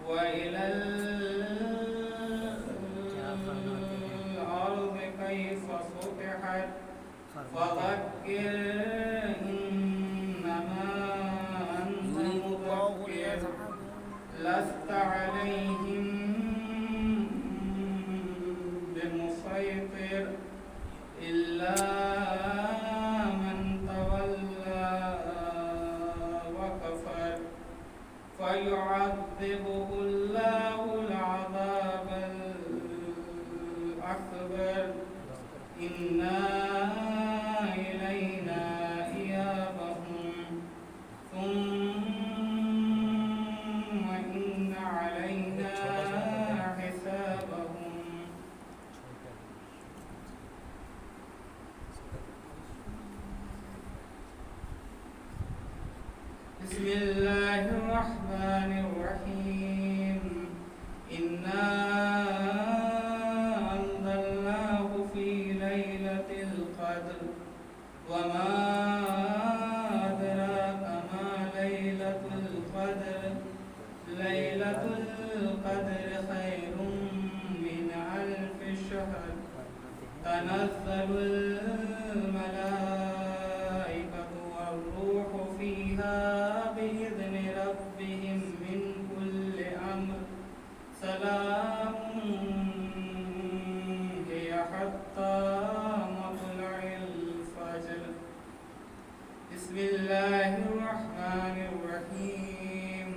وإلى الأرض كيف سطحت فذكر إنما أنت مذكر لست عليهم بمسيطر إلا من تولى وكفر فيعذبه الله العذاب الأكبر إنا إلينا إيابهم ثم إن علينا حسابهم. بسم الله الرحمن الرحيم إنا أنزلناه في ليلة القدر وما أدراك ما ليلة القدر ليلة القدر خير من ألف شهر تنزل الملائكة والروح فيها بإذن ربهم من كل أمر سلام هي حتى مطلع الفجر. بسم الله الرحمن الرحيم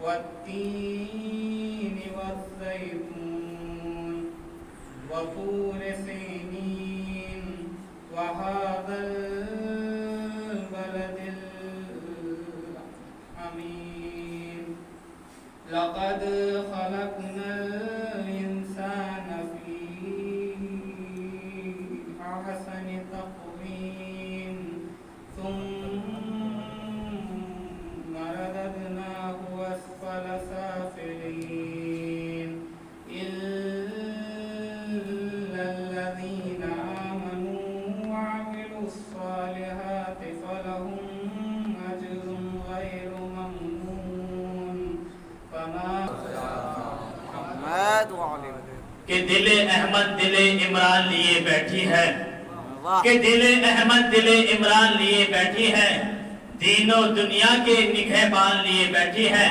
والتين والزيتون وطور سينين وهذا البلد الأمين لقد خلقنا الإنسان في أحسن تقويم ثم رددناه أسفل سافلين إلا الذين آمنوا وعملوا الصالحات فلهم أجر غير ممنون فما کہ دل احمد دل عمران لیے بیٹھی ہے کہ دل احمد دل عمران لیے بیٹھی ہے دین و دنیا کے نگہبان لیے بیٹھی ہے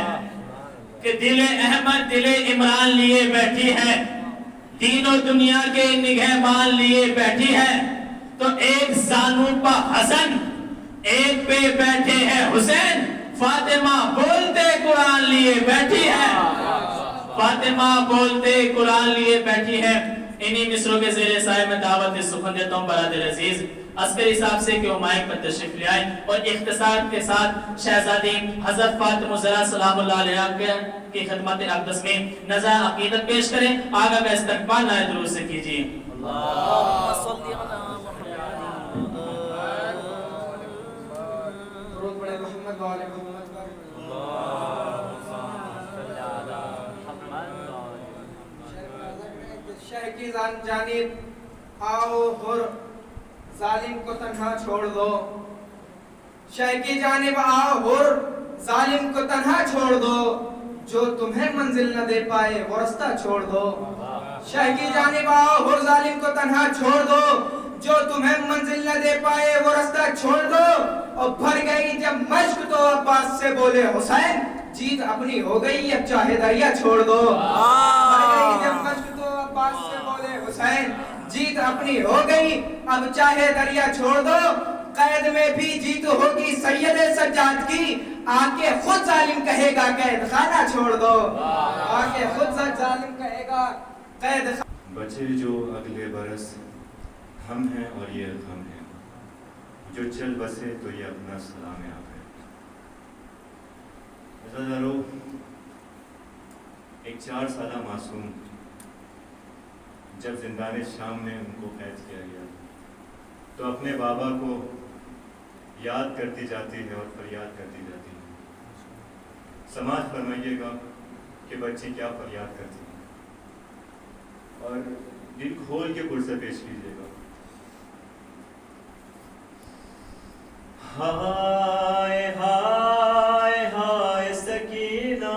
کہ دل احمد دل عمران لیے بیٹھی ہے دین و دنیا کے نگہبان لیے بیٹھی ہے تو ایک زانو پہ حسن ایک پہ بیٹھے ہیں حسین فاطمہ بولتے قرآن لیے بیٹھی ہے فاطمہ بولتے قرآن لیے بیٹھی ہے. انہی مصروں کے زیر سائے میں دعوت سخن دیتا ہوں برادر عزیز عسکری صاحب سے کہ وہ مائک پر تشریف لے آئیں اور اختصار کے ساتھ شہزادی حضرت فاطمہ الزہرا سلام اللہ علیہ کی خدمت اقدس میں نظر عقیدت پیش کریں. آگا کا استقبال آئے درود سے کیجئے. اللہم صلی علی محمد درود پڑھیں محمد و آل محمد. شہ کی جانب آؤ ہر ظالم کو تنہا چھوڑ دو شہ کی جانب آؤ ہر ظالم کو تنہا چھوڑ دو جو تمہیں منزل نہ دے پائے وہ رستہ چھوڑ دو شہ کی جانب آؤ ہر ظالم کو تنہا چھوڑ دو جو تمہیں منزل نہ دے پائے وہ رستہ چھوڑ دو. اور بھر گئی جب مشق تو عباس سے بولے حسین جیت اپنی ہو گئی اب چاہے دریا چھوڑ دو. بھر گئی جب مشق تو عباس سے بولے حسین جیت اپنی ہو گئی اب چاہے دریا چھوڑ دو. قید میں بھی جیت ہوگی سید سجاد کی آکے خود ظالم کہے گا قید خانہ چھوڑ دو. آکے خود ظالم کہے گا قید خانہ. بچے جو اگلے برس ہم ہیں اور یہ غم ہے جو چل بسے تو یہ اپنا سلام آپ ہے. عزیزارو ایک 4 سالہ معصوم جب زندان شام میں ان کو قید کیا گیا تو اپنے بابا کو یاد کرتی جاتی ہے اور فریاد کرتی جاتی ہے. سماعت فرمائیے گا کہ بچی کیا فریاد کرتی ہے اور دل کھول کے پرسے پیش کیجیے گا. ہائے ہائے ہائے سکینہ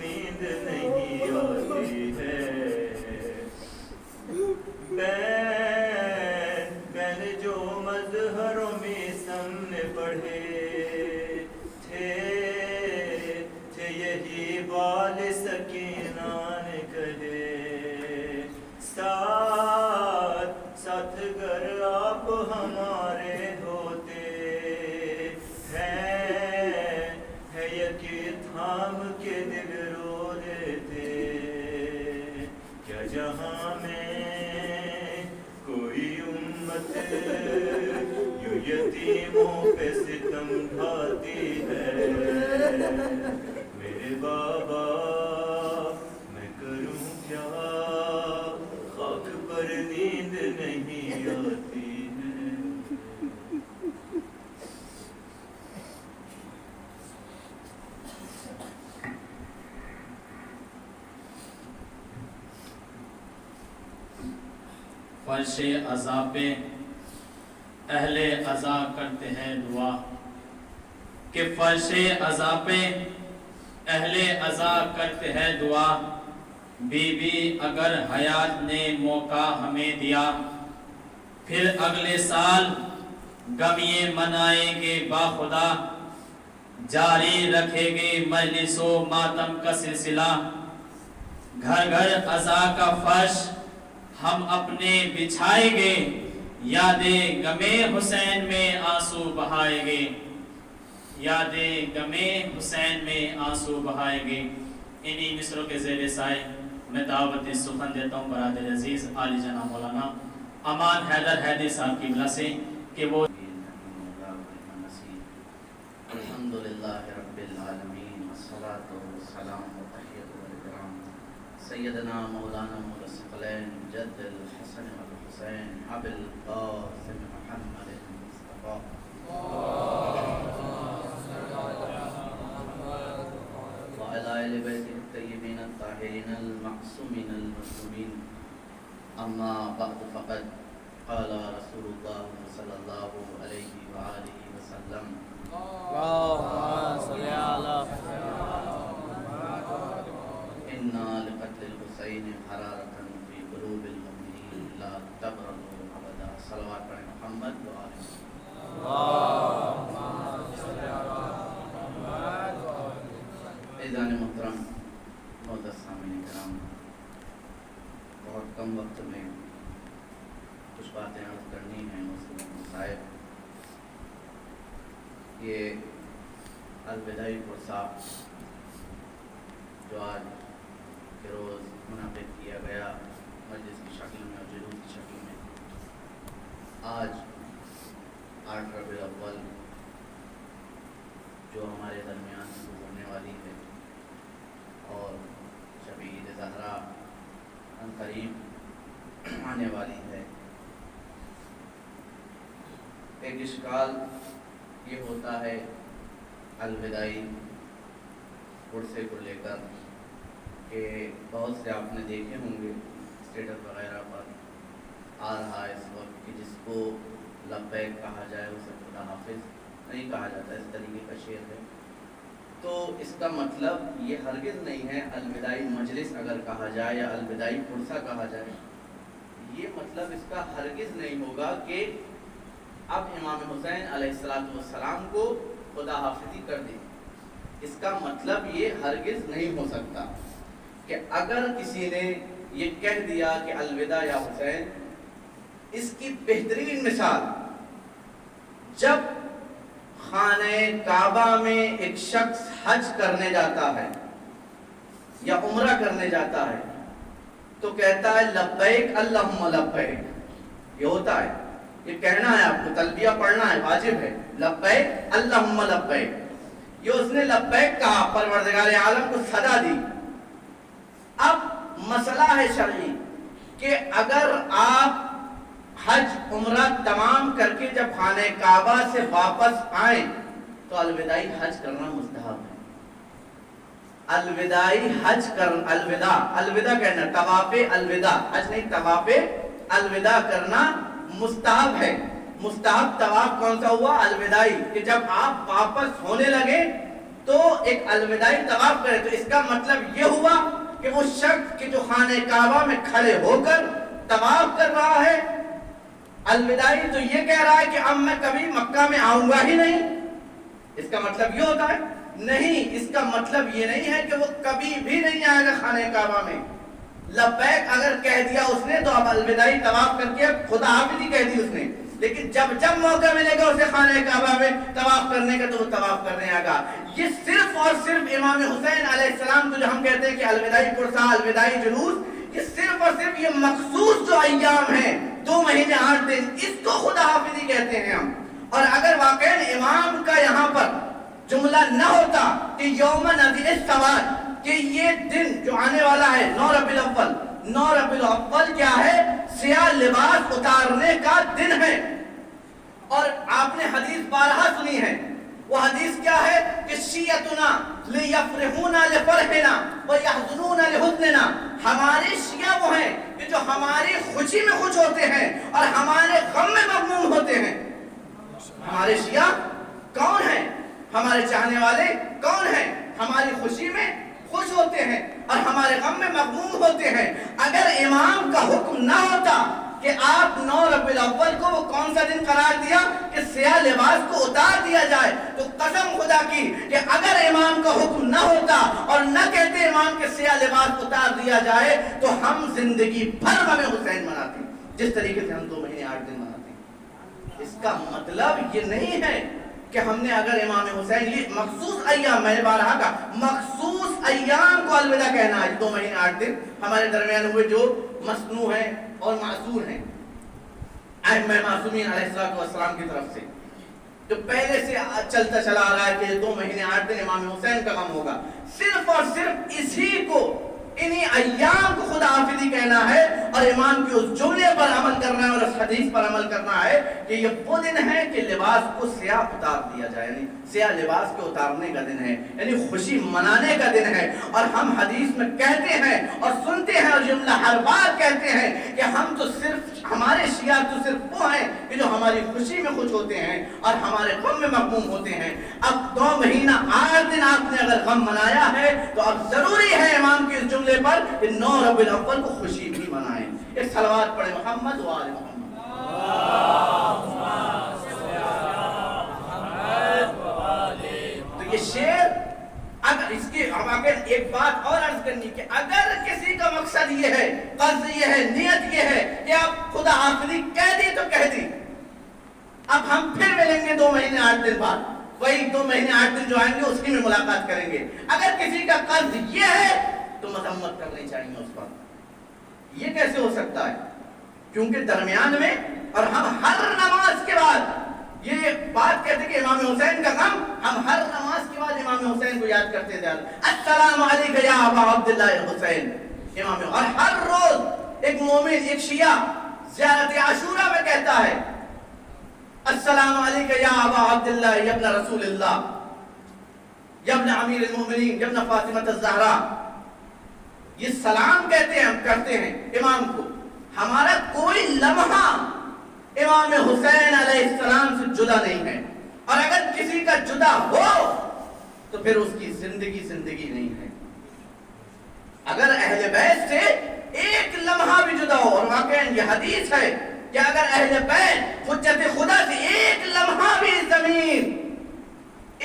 نیند نہیں آتی ہے، میں نے جو مظہروں میں سامنے پڑھے تھے یہی بال سکینہ نے کہے، ساتھ گر آپ ہمارے ہوتے ہے یکی تھام کے دل رو دیتے، کیا جہاں میں کوئی امت یوں یتیموں پہ ستم ڈھاتی ہے، میرے بابا میں کروں کیا، خاک پر نیند نہیں آتی ہے۔ فرش عزا پہ اہل عزا کرتے ہیں دعا، کہ فرش عزا پہ اہل عزا کرتے ہیں دعا، بی بی اگر حیات نے موقع ہمیں دیا، پھر اگلے سال غم یہ منائیں گے باخدا، جاری رکھے گے مجلس و ماتم کا سلسلہ، گھر گھر عزا کا فرش ہم اپنے بچھائیں گے، یادیں غمِ حسین میں آنسو بہائیں گے، یادیں غمِ حسین میں آنسو بہائیں گے۔ انہی مصروں کے زیر سائے میں دعوت سخن دیتا ہوں برادر عزیز عالی جناب مولانا امان حیدر حیدری صاحب کی بلا سے کہ وہ الحمدللہ رب العالمین والصلاة والسلام والتحیۃ سیدنا مولانا الثقلین جد الحسن والحسین ابو القاسم محمد مصطفیٰ وعلی آل بیتہ الطیبین الطاہرین المعصومین المظلومین، اما بعد فقد قال رسول اللہ صلی اللہ علیہ وآلہ وسلم اِنَّا لِقَتْلِ الْحُسَيْنِ حَرَارَةً فِي قُلُوبِ الْمُؤْمِنِينَ لَا تَبْرَدُوا أَبَدًا۔ صلوات پڑھیں محمد و آلہ۔ عزیزان محترم، معزز سامعین کرام، بہت کم وقت میں کچھ باتیں عرض کرنی ہیں مسلم صاحب۔ یہ الوداعی پرسا جو آج کے روز منعقد کیا گیا مجلس کی شکل میں اور جلوس کی شکل میں، آج 8 ربیع الاول جو ہمارے درمیان سے گزرنے والی ہے اور شب عید زہرا عنقریب آنے والی ہے، ایک اشکال یہ ہوتا ہے الوداعی عرصے کو لے کر کہ بہت سے آپ نے دیکھے ہوں گے اسٹیٹس وغیرہ پر آ رہا ہے اس وقت کہ جس کو لبیک کہا جائے اسے خدا حافظ نہیں کہا جاتا، اس طریقے کا شعر ہے۔ تو اس کا مطلب یہ ہرگز نہیں ہے الوداعی مجلس اگر کہا جائے یا الوداعی عرصہ کہا جائے، یہ مطلب اس کا ہرگز نہیں ہوگا کہ اب امام حسین علیہ السلام کو خدا حافظی کر دیں۔ اس کا مطلب یہ ہرگز نہیں ہو سکتا کہ اگر کسی نے یہ کہہ دیا کہ الوداع یا حسین، اس کی بہترین مثال جب خانہ کعبہ میں ایک شخص حج کرنے جاتا ہے یا عمرہ کرنے جاتا ہے تو کہتا ہے لبیک اللہم لبیک، یہ ہوتا ہے، یہ کہنا ہے، آپ کو تلبیہ پڑھنا ہے، واجب ہے، لبیک اللہم لبیک، یہ اس نے لبیک کہا، پروردگار عالم کو صدا دی۔ اب مسئلہ ہے شرعی کہ اگر آپ حج عمرہ تمام کر کے جب خانہ کعبہ سے واپس آئیں تو الوداعی حج کرنا مستحب ہے۔ الوداعی حج کرنا، الوداع کہنا، طواف الوداع، حج نہیں، طواف الوداع کرنا مستحب ہے۔ مستحب طواف کون سا ہوا؟ الوداعی، کہ جب آپ واپس ہونے لگے تو ایک الوداعی طواف کرے، تو اس کا مطلب یہ ہوا کہ وہ شخص کہ جو خانہ کعبہ میں کھڑے ہو کر طواف کر رہا ہے الوداعی، تو یہ کہہ رہا ہے کہ اب میں کبھی مکہ میں آؤں گا ہی نہیں. اس کا مطلب یہ ہوتا ہے؟ نہیں، اس کا مطلب یہ نہیں ہے کہ وہ کبھی بھی نہیں آئے گا خانہ کعبہ میں. لبیک اگر کہہ دیا اس نے تو اب الوداعی طواف کر کے خدا حافظی کہہ دی اس نے، لیکن جب موقع ملے گا اسے خانہ کعبہ میں طواف کرنے کا تو وہ طواف کرنے آئے گا. یہ صرف اور صرف امام حسین علیہ السلام کو جو ہم کہتے ہیں کہ الوداعی پرسا، الوداعی جلوس، یہ صرف اور صرف یہ مخصوص جو ایام ہیں 2 مہینے 8 دن، اس کو خدا حافظی کہتے ہیں ہم. اور اگر واقعا امام کا یہاں پر جملہ نہ ہوتا کہ یوم نذیر السواد، کہ یہ دن جو آنے والا ہے 9 ربیع الاول، 9 ربیع الاول کیا ہے؟ سیاہ لباس اتارنے کا دن ہے. اور آپ نے حدیث بارہا سنی ہے، وہ حدیث کیا ہے کہ شیعتنا لیفرحون لفرحنا ویحزنون لحزننا. ہمارے شیعہ وہ ہیں کہ جو ہماری خوشی میں خوش ہوتے ہیں اور ہمارے غم میں مغموم ہوتے ہیں. ہمارے شیعہ کون ہیں؟ ہمارے چاہنے والے کون ہیں؟ ہماری خوشی میں خوش ہوتے ہیں اور ہمارے غم میں مغموم ہوتے ہیں. اگر امام کا حکم نہ ہوتا کہ آپ 9 ربیع الاول کو وہ کون سا دن قرار دیا کہ سیاہ لباس کو اتار دیا جائے، تو قسم خدا کی کہ اگر امام کا حکم نہ ہوتا اور نہ کہتے امام کے سیاہ لباس اتار دیا جائے تو ہم زندگی بھر غم حسین مناتے جس طریقے سے ہم 2 مہینے 8 دن مناتے. اس کا مطلب یہ نہیں ہے کہ ہم نے اگر امام حسین یہ مخصوص ایام، میں نے بارہا کا مخصوص ایام کو الوداع کہنا ہے. 2 مہینے 8 دن ہمارے درمیان ہوئے جو مصنوع ہیں اور معصور ہیں ائمہ معصومین علیہ السلام کی طرف سے، جو پہلے سے چلتا چلا آ رہا ہے کہ 2 مہینے 8 دن امام حسین کا غم ہوگا، صرف اور صرف اسی کو، انہی ایام کو خدا حافظی کہنا ہے اور امام کی اس جملے پر عمل کرنا ہے اور اس حدیث پر عمل کرنا ہے کہ یہ وہ دن ہے کہ لباس کو سیاہ اتار دیا جائے، یعنی سیاہ لباس کے اتارنے کا دن ہے، یعنی خوشی منانے کا دن ہے. اور ہم حدیث میں کہتے ہیں اور سنتے ہیں اور جملہ ہر بار کہتے ہیں کہ ہم تو صرف، ہمارے شیعہ تو صرف وہ ہیں کہ جو ہماری خوشی میں خوش ہوتے ہیں اور ہمارے غم میں مغموم ہوتے ہیں. اب 2 مہینہ 8 دن آپ نے اگر غم منایا ہے تو اب ضروری ہے امام کے اس جملے پر کہ 9 ربیع الاول کو خوشی بھی منائیں. ایک صلوات پڑھیں محمد و آل محمد. تو یہ شعر، اگر اس کی ایک بات اور عرض کرنی کہ اگر کسی کا مقصد یہ ہے، قصد یہ ہے، نیت یہ ہے کہ آپ خدا حافظی کہہ دی تو کہہ دی، اب ہم پھر ملیں گے 2 مہینے 8 دن بعد، وہی 2 مہینے 8 دن جو آئیں گے اس کی میں ملاقات کریں گے. اگر کسی کا قصد یہ ہے تو مذمت کرنی چاہیے اس پر. یہ کیسے ہو سکتا ہے؟ کیونکہ درمیان میں اور ہم ہر نماز کے بعد یہ بات کہتے کہ امام حسین کا غم، ہم ہر نماز کے بعد امام حسین کو یاد کرتے تھے، السلام علیکم یا ابا عبداللہ الحسین امام. اور ہر روز ایک مومن، ایک شیعہ زیارت عاشورہ میں کہتا ہے السلام علیکم یا ابا عبداللہ یا ابن رسول اللہ یا ابن امیر المومنین یا ابن فاطمہ الزہرا. یہ سلام کہتے ہیں، ہم کرتے ہیں امام کو. ہمارا کوئی لمحہ امام حسین علیہ السلام سے جدا نہیں ہے، اور اگر کسی کا جدا ہو تو پھر اس کی زندگی نہیں ہے. اگر اہل بیت سے ایک لمحہ بھی جدا ہو، اور واقعا یہ حدیث ہے کہ اگر اہل بیت حجت خدا سے ایک لمحہ بھی زمین،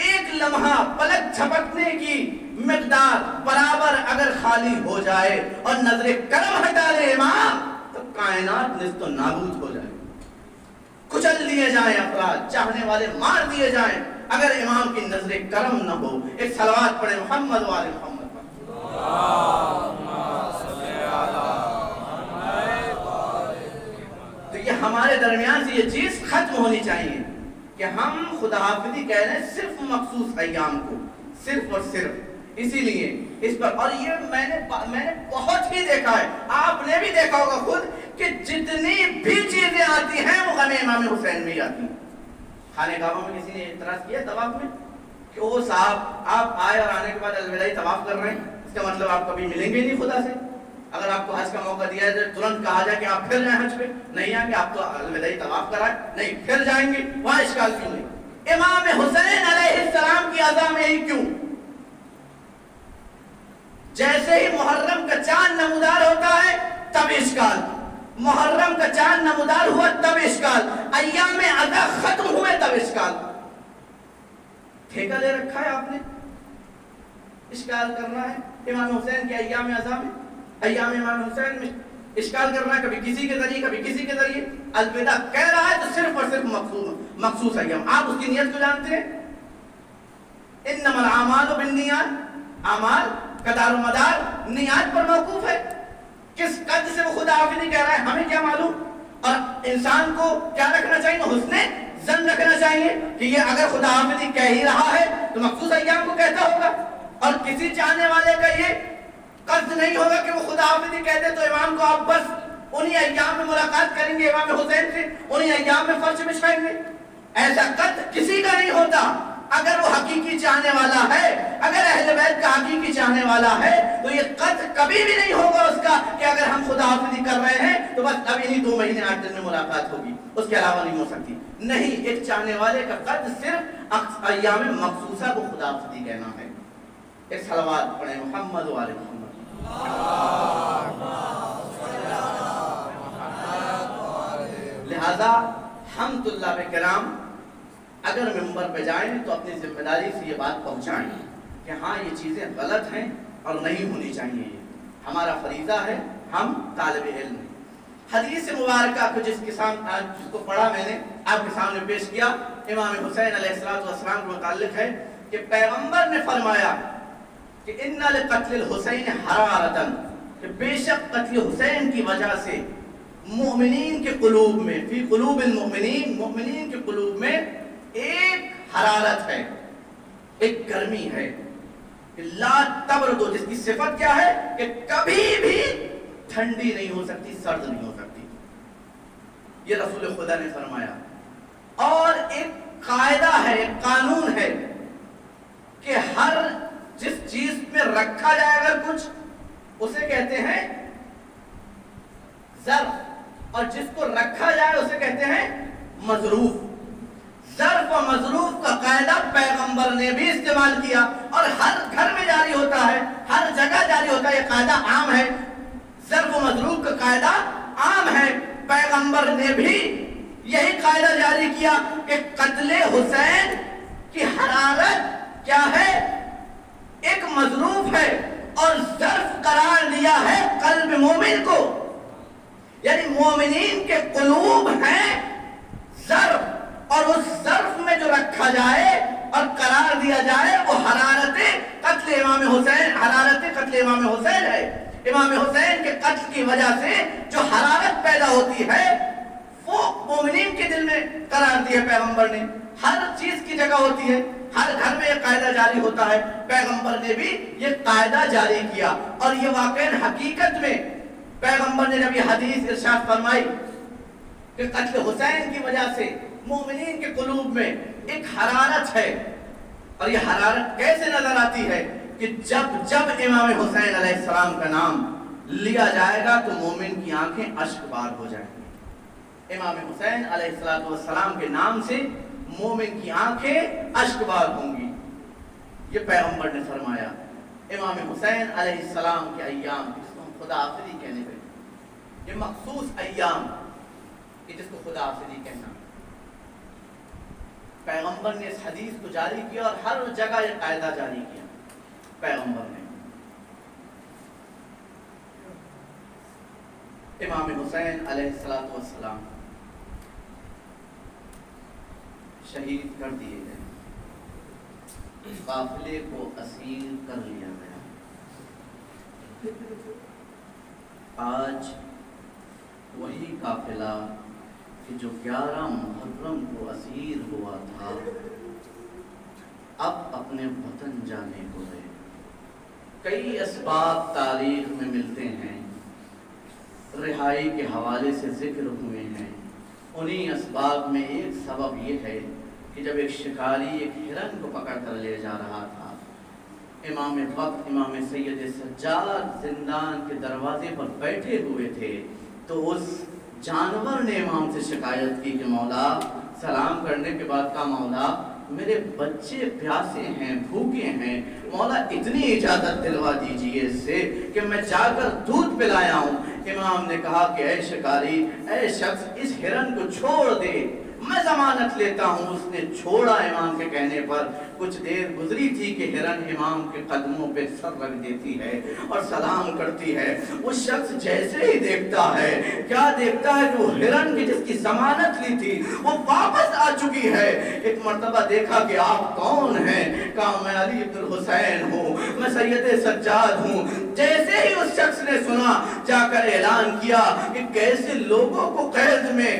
ایک لمحہ پلک جھپکنے کی مقدار برابر اگر خالی ہو جائے اور نظر کرم ہٹا لے امام، تو کائنات نست و نابود ہو جائے، کچل دیے جائیں افراد، چاہنے والے مار دیے جائیں اگر امام کی نظر کرم نہ ہو. ایک صلوات پڑھیں محمد و آل محمد. تو یہ ہمارے درمیان سے یہ چیز ختم ہونی چاہیے کہ ہم خدا حافظی کہہ رہے ہیں صرف مخصوص ایام کو، صرف اور صرف. اسی لیے اس پر، اور یہ میں نے بہت ہی دیکھا ہے، آپ نے بھی دیکھا ہوگا خود کہ جتنی بھی چیزیں آتی ہیں وہ غم امام حسین میں ہی آتی ہیں. خانہ کعبہ میں کسی نے اعتراض کیا طواف میں کہ وہ صاحب آپ آئے اور آنے کے بعد الوداعی طواف کر رہے ہیں، اس کا مطلب آپ کبھی ملیں گے نہیں خدا سے. اگر آپ کو حج کا موقع دیا جائے ترنت کہا جائے کہ آپ پھر جائیں حج پہ، نہیں آئیں گے، آپ تو الوداعی طواف کرائیں، نہیں پھر جائیں گے، وہاں اشکال کیوں نہیں؟ امام حسین علیہ السلام کی عزا میں ہی کیوں؟ جیسے ہی محرم کا چاند نمودار ہوتا ہے تب اشکال، محرم کا چاند نمودار ہوا تب اشکال، ایام اذا ختم ہوئے تب اشکال۔ ٹھیکہ لے رکھا ہے آپ نے، اشکال کرنا ہے امام حسین کے ایام اذا میں، ایام امام حسین میں اشکال کرنا ہے، کبھی کسی کے ذریعے کبھی کسی کے ذریعے۔ الوداع کہہ رہا ہے تو صرف اور صرف مخصوص ایام۔ آپ اس کی نیت کو جانتے ہیں؟ انما الاعمال بالنیات، اعمال کا دار و مدار نیات پر موقوف ہے۔ کس قد سے وہ خدا حافظی کہہ رہا ہے ہمیں کیا معلوم؟ اور انسان کو کیا رکھنا چاہیے؟ حسن ظن رکھنا چاہیے کہ یہ اگر خدا حافظی کہہ ہی رہا ہے تو مخصوص ایام کو کہتا ہوگا، اور کسی چاہنے والے کا یہ قصد نہیں ہوگا کہ وہ خدا حافظی کہتے تو امام کو آپ بس انہی ایام میں ملاقات کریں گے امام حسین سے، انہی ایام میں فرش بچھائیں گے۔ ایسا قصد کسی کا نہیں ہوتا۔ اگر وہ حقیقی چاہنے والا ہے، اگر اہل بیت کا حقیقی چاہنے والا ہے تو یہ قصد کبھی بھی نہیں ہوگا اس کا کہ اگر ہم خدا حافظی کر رہے ہیں تو بس اب انہی 2 مہینے 8 دن میں ملاقات ہوگی، اس کے علاوہ نہیں ہو سکتی۔ نہیں، ایک چاہنے والے کا قصد صرف ایام مخصوصہ کو خدا حافظی کہنا ہے۔ ایک صلوات پڑھیں محمد و آل محمد۔ لہذا ہم طلاب کرام اگر ممبر پہ جائیں تو اپنی ذمہ داری سے یہ بات پہنچائیں کہ ہاں یہ چیزیں غلط ہیں اور نہیں ہونی چاہیے، یہ ہمارا فریضہ ہے، ہم طالب علم ہیں۔ حدیث مبارکہ کو جس کو پڑھا میں نے آپ کے سامنے پیش کیا، امام حسین علیہ السلام کے متعلق ہے کہ پیغمبر نے فرمایا کہ ان لقتل الحسین حرارتن، کہ بے شک قتل حسین کی وجہ سے مومنین کے قلوب میں، فی قلوب المؤمنین، مومنین کے قلوب میں ایک حرارت ہے، ایک گرمی ہے، لا تبردو، جس کی صفت کیا ہے کہ کبھی بھی ٹھنڈی نہیں ہو سکتی، سرد نہیں ہو سکتی، یہ رسول خدا نے فرمایا۔ اور ایک قاعدہ ہے، ایک قانون ہے کہ ہر جس چیز میں رکھا جائے اگر کچھ اسے کہتے ہیں ظرف، اور جس کو رکھا جائے اسے کہتے ہیں مظروف۔ ظرف و مظروف کا قاعدہ پیغمبر نے بھی استعمال کیا اور ہر گھر میں جاری ہوتا ہے، ہر جگہ جاری ہوتا ہے، یہ قاعدہ عام ہے۔ ظرف و مظروف کا قاعدہ عام ہے، پیغمبر نے بھی یہی قاعدہ جاری کیا کہ قتل حسین کی حرارت کیا ہے؟ ایک مظروف ہے، اور ظرف قرار دیا ہے قلب مومن کو، یعنی مومنین کے قلوب ہیں ظرف، اور اس ظرف میں جو رکھا جائے اور قرار دیا جائے وہ حرارت قتل امام حسین، حرارت قتل امام حسین ہے۔ امام حسین کے قتل کی وجہ سے جو حرارت پیدا ہوتی ہے وہ مومنین کے دل میں قرار دیا پیغمبر نے۔ ہر چیز کی جگہ ہوتی ہے، ہر گھر میں یہ قاعدہ جاری ہوتا ہے، پیغمبر نے بھی یہ قاعدہ جاری کیا، اور یہ واقعاً حقیقت میں پیغمبر نے جب یہ حدیث ارشاد فرمائی کہ قتل حسین کی وجہ سے مومنین کے قلوب میں ایک حرارت ہے، اور یہ حرارت کیسے نظر آتی ہے کہ جب امام حسین علیہ السلام کا نام لیا جائے گا تو مومن کی آنکھیں اشک بار ہو جائیں گی۔ امام حسین علیہ السلام کے نام سے مومن کی آنکھیں اشک بار ہوں گی، یہ پیغمبر نے فرمایا۔ امام حسین علیہ السلام کے ایام جس کو ہم خدا حافظی کہنے پہ، یہ مخصوص ایام کہ جس کو خدا حافظی کہنا، پیغمبر نے اس حدیث کو جاری کیا اور ہر جگہ یہ قاعدہ جاری کیا پیغمبر نے۔ امام حسین علیہ السلام شہید کر دیے گئے، قافلے کو اسیر کر لیا گیا۔ آج وہی قافلہ کہ جو 11 محرم کو اسیر ہوا تھا اب اپنے وطن جانے کو ہے۔ کئی اسباب تاریخ میں ملتے ہیں، رہائی کے حوالے سے ذکر ہوئے ہیں۔ انہی اسباب میں ایک سبب یہ ہے کہ جب ایک شکاری ایک ہرن کو پکڑ کر لے جا رہا تھا، امام وقت امام سید سجاد زندان کے دروازے پر بیٹھے ہوئے تھے، تو اس جانور نے امام سے شکایت کی کہ مولا، سلام کرنے کے بعد کہا مولا میرے بچے پیاسے ہیں، بھوکے ہیں، مولا اتنی اجازت دلوا دیجئے اس سے کہ میں جا کر دودھ پلایا ہوں۔ امام نے کہا کہ اے شکاری، اے شخص، اس ہرن کو چھوڑ دے، میں ضمانت لیتا ہوں۔ اس نے چھوڑا امام کے کہنے پر۔ کچھ دیر گزری تھی کہ ہرن امام کے قدموں پہ سر رکھ دیتی ہے اور سلام کرتی ہے۔ وہ شخص جیسے ہی دیکھتا ہے، کیا دیکھتا ہے کہ وہ ہرن کی جس کی ضمانت لی تھی وہ واپس آ چکی ہے۔ ایک مرتبہ دیکھا کہ آپ کون ہیں؟ کہا میں علی بن الحسین ہوں، میں سید سجاد ہوں۔ جیسے ہی اس شخص نے سنا، جا کر اعلان کیا کہ کیسے لوگوں کو قید میں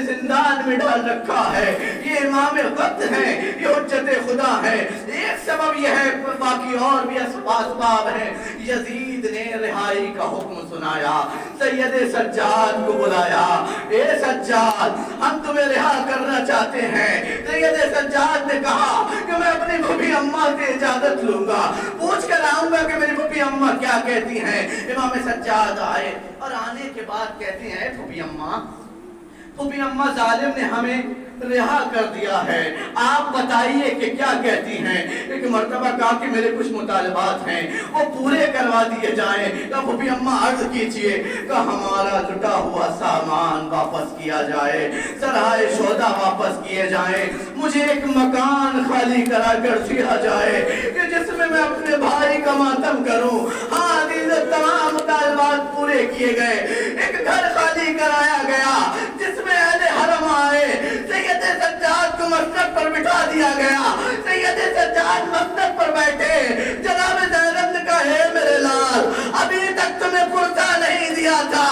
زندان میں ڈال رکھا ہے، یہ امام وقت ہیں، یہ حجت خدا ہے۔ ایک سبب یہ ہے، باقی اور بھی اسباب ہیں۔ یزید نے رہائی کا حکم سنایا، سید سجاد کو بلایا، اے سجاد ہم تمہیں رہا کرنا چاہتے ہیں۔ سید سجاد نے کہا کہ میں اپنی پھوپھی اماں سے اجازت لوں گا، پوچھ کر آؤں گا کہ میری پھوپھی اماں کیا کہتی ہیں۔ امام سجاد آئے اور آنے کے بعد کہتے ہیں، پھوپھی اماں ظالم نے ہمیں رہا کر دیا ہے، آپ بتائیے کہ کیا کہتی ہیں۔ ایک مرتبہ کہا کہ میرے کچھ مطالبات ہیں، وہ پورے کروا دیے جائیں۔ کہا پھوپھی اماں عرض کیجئے۔ کہا ہمارا لٹا ہوا سامان واپس کیا جائے، سرائے سودا واپس کیے جائیں، مجھے ایک مکان خالی کرا کر دیا جائے کہ جس میں میں اپنے بھائی کا ماتم کروں۔ ہاں تمام مطالبات پورے کیے گئے، ایک گھر خالی کرایا گیا جس میں اہل حرم آئے۔ سید سجاد کو مسند پر بٹھا دیا گیا، سید سجاد مسند پر بیٹھے۔ جناب زینب نے کہا، ہے میرے لال، ابھی تک تمہیں پرسہ نہیں دیا تھا،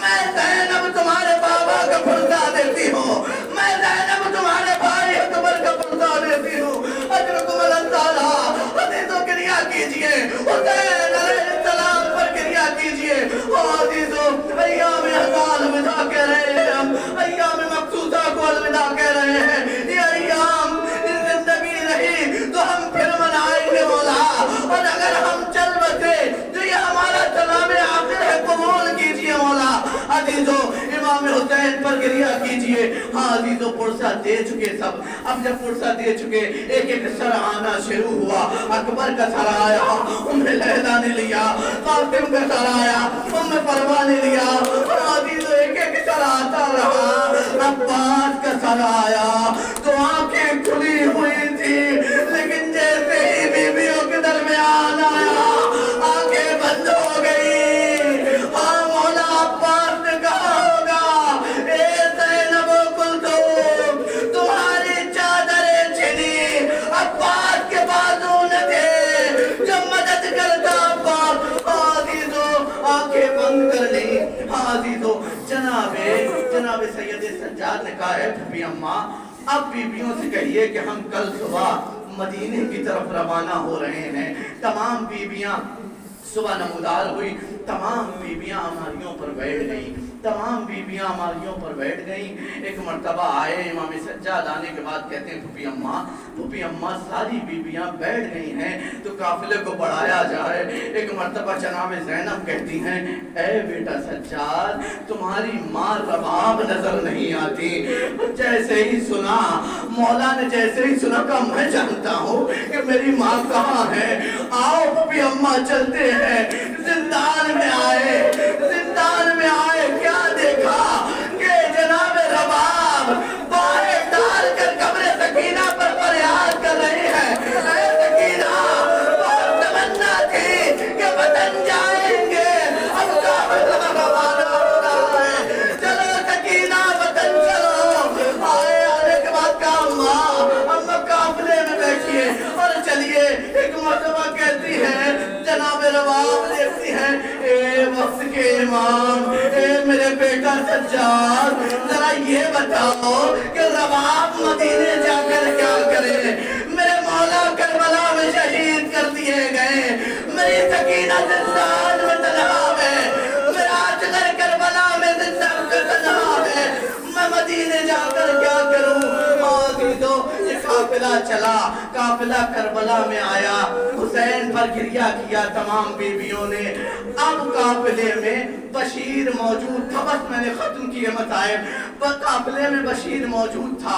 میں زینب تمہارے بابا کا پرسہ دیتی ہوں، میں زینب تمہارے بھائی اکبر کا پرسہ دیتی ہوں۔ اجرکم الانصار، عزیزوں کریا کیجئے، حسین علیہ السلام پر کریا کیجئے۔ عزیزوں ایام حلال الوداع کہہ رہے ہیں ہم، ایام مقصودہ کو الوداع کہہ رہے ہیں۔ یہ ایام زندگی رہی تو ہم پھر منائیں گے مولا، اور اگر ہم چل بسے تو یہ ہمارا سلام آخر ہے، قبول کیجئے مولا۔ عزیزوں امام حسین پر گریہ کیجئے۔ ہاں عزیزوں پرسہ دے چکے سب، اب جب پرسہ دے چکے ایک ایک سر آنا شروع ہوا۔ اکبر کا سر آیا، ام لیلہ نے لیا، قاسم کا سر آیا، ام فروا نے لیا، عزیزوں ایک ایک سر آتا رہا۔ عباس کا سر آیا تو آنکھیں کھلی ہوئی تھی، لیکن جیسے ہی بیویوں کے درمیان آیا آنکھیں بند ہو گئی۔ ہاں مولا عباس نے کہا ہوگا، اے زینب کلثوم تمہاری چادریں چھنی، عباس کے بازو نہ تھے جو مدد کرتا عباس۔ عزیزوں آنکھیں بند کر لی۔ عزیزوں جناب سید سجاد نے کہا ہے پھوپھی اماں، اب بیویوں سے کہیے کہ ہم کل صبح مدینے کی طرف روانہ ہو رہے ہیں۔ تمام بیویاں صبح نمودار ہوئی، تمام بیویاں ہماریوں پر بیٹھ گئیں، تمام بیویاں ہماریوں پر بیٹھ گئیں۔ ایک مرتبہ آئے امام سجاد، آنے کے بعد کہتے ہیں پھوپھی اماں ساری بیویاں بیٹھ گئی ہیں تو قافلے کو بڑھایا جائے۔ ایک مرتبہ جناب زینب کہتی ہیں، اے بیٹا سجاد تمہاری ماں رباب نظر نہیں آتی۔ جیسے ہی سنا مولا نے، جیسے ہی سنا کہا میں جانتا ہوں کہ میری ماں کہاں ہے، آؤ پھوپھی اماں چلتے ہیں۔ زندان میں آئے کیا دیکھا کہ جناب رباب باہر ڈال کر قبر سکینہ پر فریاد کر رہی ہے، اے سکینہ بہت تمنا تھی کہ وطن جائیں گے، اب قافلہ روانہ ہو رہا ہے، چلو سکینہ وطن چلو۔ آنے کے بعد کہا اماں قافلے میں بیٹھیے اور چلیے۔ ایک مرتبہ کہتی ہے جناب رباب دیکھتی ہے، اے وقت کے امام، اے میرے بیٹا سجاد ذرا یہ بتاؤ کہ رباب مدینے جا کر کیا کرے؟ میرے مولا کربلا میں شہید کر دیے گئے، میری سکینہ زندان میں تنہا ہے، میرا جگر کربلا میں تنہا ہے، میں مدینے جا کر کیا کروں؟ یہ قافلہ چلا، قافلہ کربلا میں آیا، حسین پر گریہ کیا تمام بیویوں نے۔ اب قافلے میں بشیر موجود تھا، بس میں نے ختم کیے مطائب۔ قافلے میں بشیر موجود تھا،